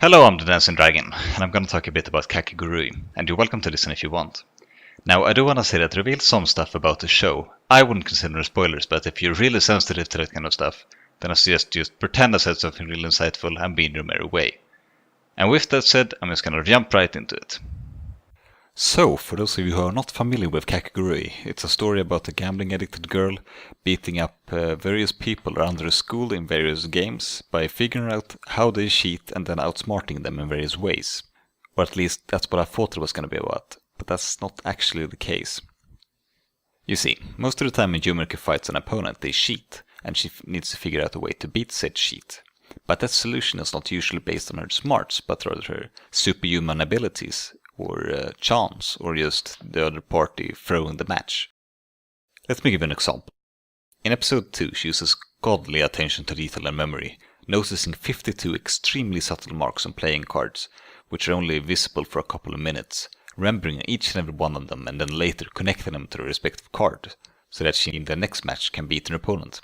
Hello, I'm the DancingDragon, and I'm gonna talk a bit about Kakegurui, and you're welcome to listen if you want. Now, I do wanna say that reveal some stuff about the show. I wouldn't consider spoilers, but if you're really sensitive to that kind of stuff, then I suggest just pretend I said something really insightful and be in your merry way. And with that said, I'm just gonna jump right into it. So, for those of you who are not familiar with Kakegurui, it's a story about a gambling-addicted girl beating up various people around her school in various games by figuring out how they cheat and then outsmarting them in various ways. Or at least that's what I thought it was going to be about, but that's not actually the case. You see, most of the time when Yumiko fights an opponent, they cheat, and she needs to figure out a way to beat said cheat. But that solution is not usually based on her smarts, but rather her superhuman abilities, or chance, or just the other party throwing the match. Let me give an example. In episode 2, she uses godly attention to detail and memory, noticing 52 extremely subtle marks on playing cards, which are only visible for a couple of minutes, remembering each and every one of them and then later connecting them to the respective card, so that she in the next match can beat an opponent.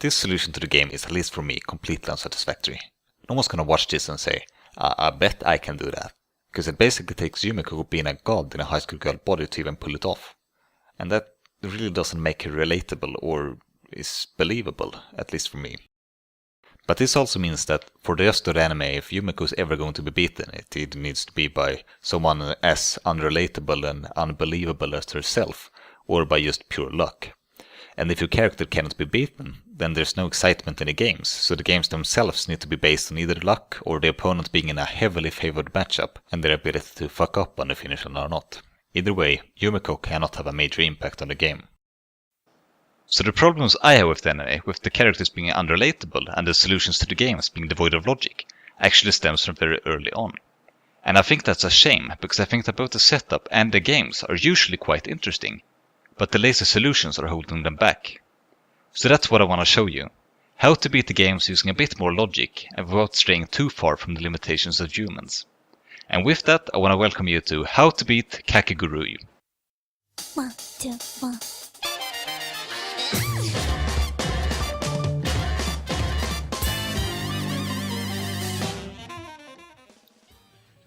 This solution to the game is, at least for me, completely unsatisfactory. No one's gonna watch this and say, I bet I can do that. Because it basically takes Yumiko being a god in a high school girl body to even pull it off. And that really doesn't make her relatable or is believable, at least for me. But this also means that for the rest of the anime, if Yumiko is ever going to be beaten, it needs to be by someone as unrelatable and unbelievable as herself, or by just pure luck. And if your character cannot be beaten, then there's no excitement in the games, so the games themselves need to be based on either luck or the opponent being in a heavily favored matchup and their ability to fuck up on the finish or not. Either way, Yumiko cannot have a major impact on the game. So the problems I have with the anime, with the characters being unrelatable and the solutions to the games being devoid of logic, actually stems from very early on. And I think that's a shame, because I think that both the setup and the games are usually quite interesting, but the lazy solutions are holding them back. So that's what I want to show you. How to beat the games using a bit more logic and without straying too far from the limitations of humans. And with that, I want to welcome you to How to Beat Kakegurui. 1, 2, 1.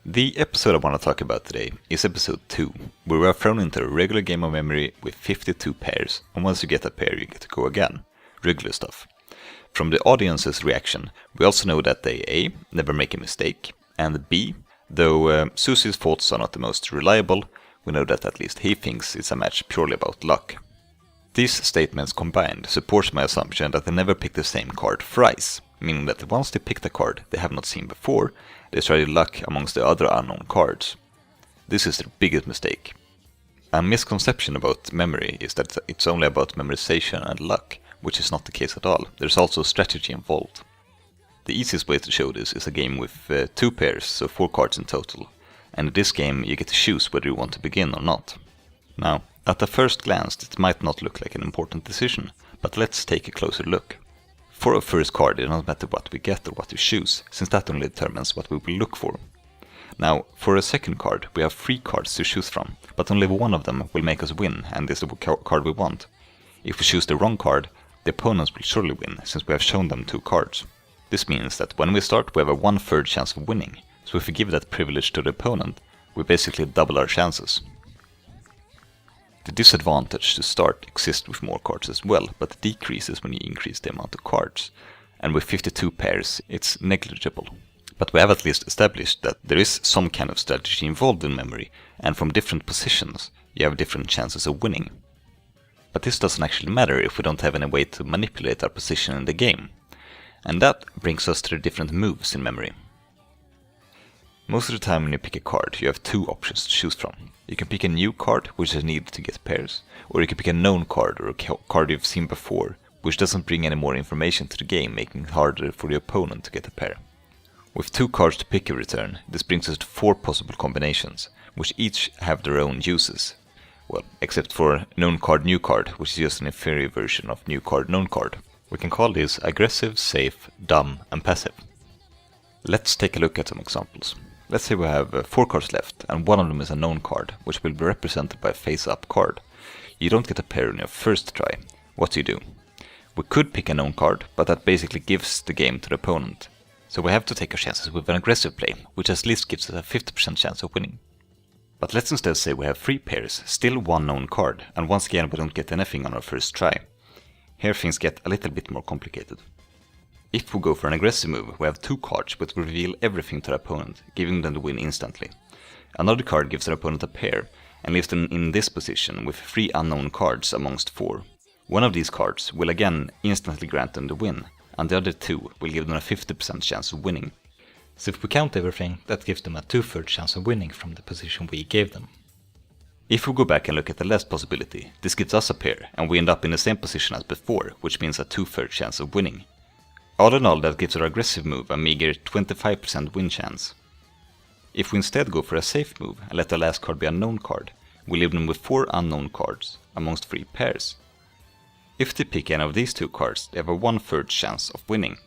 The episode I want to talk about today is episode 2, where we are thrown into a regular game of memory with 52 pairs, and once you get a pair you get to go again. Regular stuff. From the audience's reaction, we also know that they A. never make a mistake, and B. though Susie's thoughts are not the most reliable, we know that at least he thinks it's a match purely about luck. These statements combined supports my assumption that they never pick the same card thrice, meaning that once they pick the card they have not seen before, they try luck amongst the other unknown cards. This is their biggest mistake. A misconception about memory is that it's only about memorization and luck, which is not the case at all. There's also strategy involved. The easiest way to show this is a game with 2 pairs, so 4 cards in total, and in this game you get to choose whether you want to begin or not. Now, at the first glance it might not look like an important decision, but let's take a closer look. For a first card, it doesn't matter what we get or what we choose, since that only determines what we will look for. Now, for a second card, we have 3 cards to choose from, but only one of them will make us win, and is the card we want. If we choose the wrong card, the opponents will surely win, since we have shown them 2 cards. This means that when we start, we have a 1/3 chance of winning, so if we give that privilege to the opponent, we basically double our chances. The disadvantage to start exists with more cards as well, but decreases when you increase the amount of cards, and with 52 pairs it's negligible. But we have at least established that there is some kind of strategy involved in memory, and from different positions you have different chances of winning. But this doesn't actually matter if we don't have any way to manipulate our position in the game. And that brings us to the different moves in memory. Most of the time when you pick a card, you have 2 options to choose from. You can pick a new card, which is needed to get pairs, or you can pick a known card or a card you've seen before, which doesn't bring any more information to the game, making it harder for the opponent to get a pair. With 2 cards to pick every turn, this brings us to 4 possible combinations, which each have their own uses. Well, except for known card, new card, which is just an inferior version of new card, known card. We can call this aggressive, safe, dumb, and passive. Let's take a look at some examples. Let's say we have 4 cards left, and one of them is a known card, which will be represented by a face-up card. You don't get a pair on your first try. What do? We could pick a known card, but that basically gives the game to the opponent. So we have to take our chances with an aggressive play, which at least gives us a 50% chance of winning. But let's instead say we have 3 pairs, still 1 known card, and once again we don't get anything on our first try. Here things get a little bit more complicated. If we go for an aggressive move, we have 2 cards which will reveal everything to the opponent, giving them the win instantly. Another card gives their opponent a pair, and leaves them in this position with 3 unknown cards amongst 4. One of these cards will again instantly grant them the win, and the other 2 will give them a 50% chance of winning. So if we count everything, that gives them a 2/3 chance of winning from the position we gave them. If we go back and look at the last possibility, this gives us a pair, and we end up in the same position as before, which means a 2/3 chance of winning. All in all, that gives our aggressive move a meager 25% win chance. If we instead go for a safe move and let the last card be a known card, we leave them with 4 unknown cards amongst 3 pairs. If they pick any of these 2 cards, they have a 1/3 chance of winning,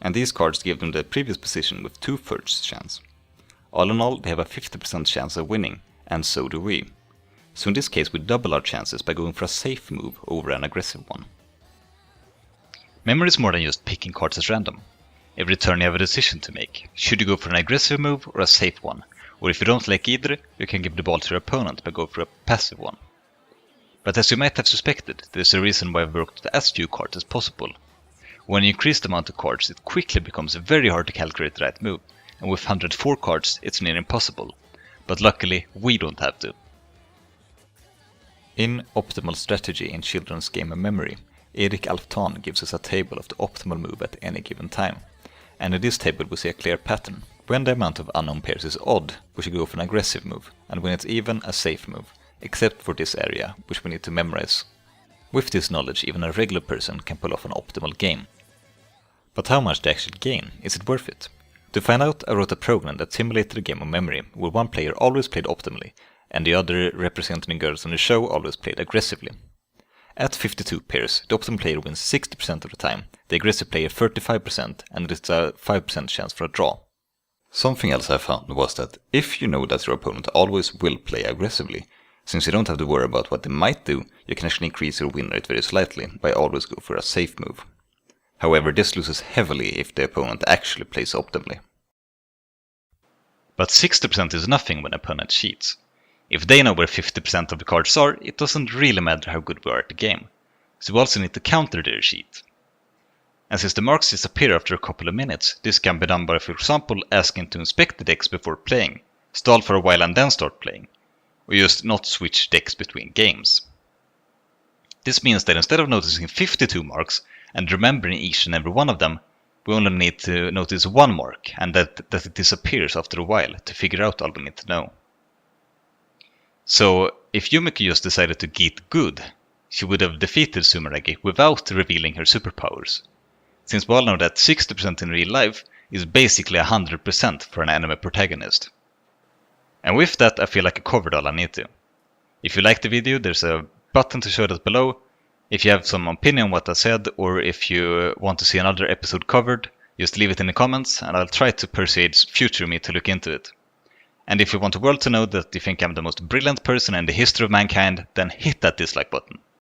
and these cards give them the previous position with 2/3 chance. All in all, they have a 50% chance of winning, and so do we. So in this case we double our chances by going for a safe move over an aggressive one. Memory is more than just picking cards at random. Every turn you have a decision to make. Should you go for an aggressive move or a safe one? Or if you don't like either, you can give the ball to your opponent by going for a passive one. But as you might have suspected, there's a reason why I've worked with as few cards as possible. When you increase the amount of cards, it quickly becomes very hard to calculate the right move, and with 104 cards it's near impossible. But luckily, we don't have to. In Optimal Strategy in Children's Game of Memory, Erik Alftan gives us a table of the optimal move at any given time. And in this table we see a clear pattern. When the amount of unknown pairs is odd, we should go for an aggressive move, and when it's even, a safe move, except for this area, which we need to memorize. With this knowledge, even a regular person can pull off an optimal game. But how much do you actually gain? Is it worth it? To find out, I wrote a program that simulated a game of memory, where one player always played optimally, and the other, representing girls on the show, always played aggressively. At 52 pairs, the optimal player wins 60% of the time, the aggressive player 35%, and there's a 5% chance for a draw. Something else I found was that if you know that your opponent always will play aggressively, since you don't have to worry about what they might do, you can actually increase your win rate very slightly by always go for a safe move. However, this loses heavily if the opponent actually plays optimally. But 60% is nothing when an opponent cheats. If they know where 50% of the cards are, it doesn't really matter how good we are at the game. So we also need to counter their cheat. And since the marks disappear after a couple of minutes, this can be done by, for example, asking to inspect the decks before playing, stall for a while and then start playing, or just not switch decks between games. This means that instead of noticing 52 marks and remembering each and every one of them, we only need to notice 1 mark, and that it disappears after a while to figure out all we need to know. So, if Yumiko just decided to get good, she would have defeated Sumeragi without revealing her superpowers. Since we all know that 60% in real life is basically 100% for an anime protagonist. And with that, I feel like I covered all I need to. If you liked the video, there's a button to show that below. If you have some opinion on what I said, or if you want to see another episode covered, just leave it in the comments and I'll try to persuade future me to look into it. And if you want the world to know that you think I'm the most brilliant person in the history of mankind, then hit that dislike button.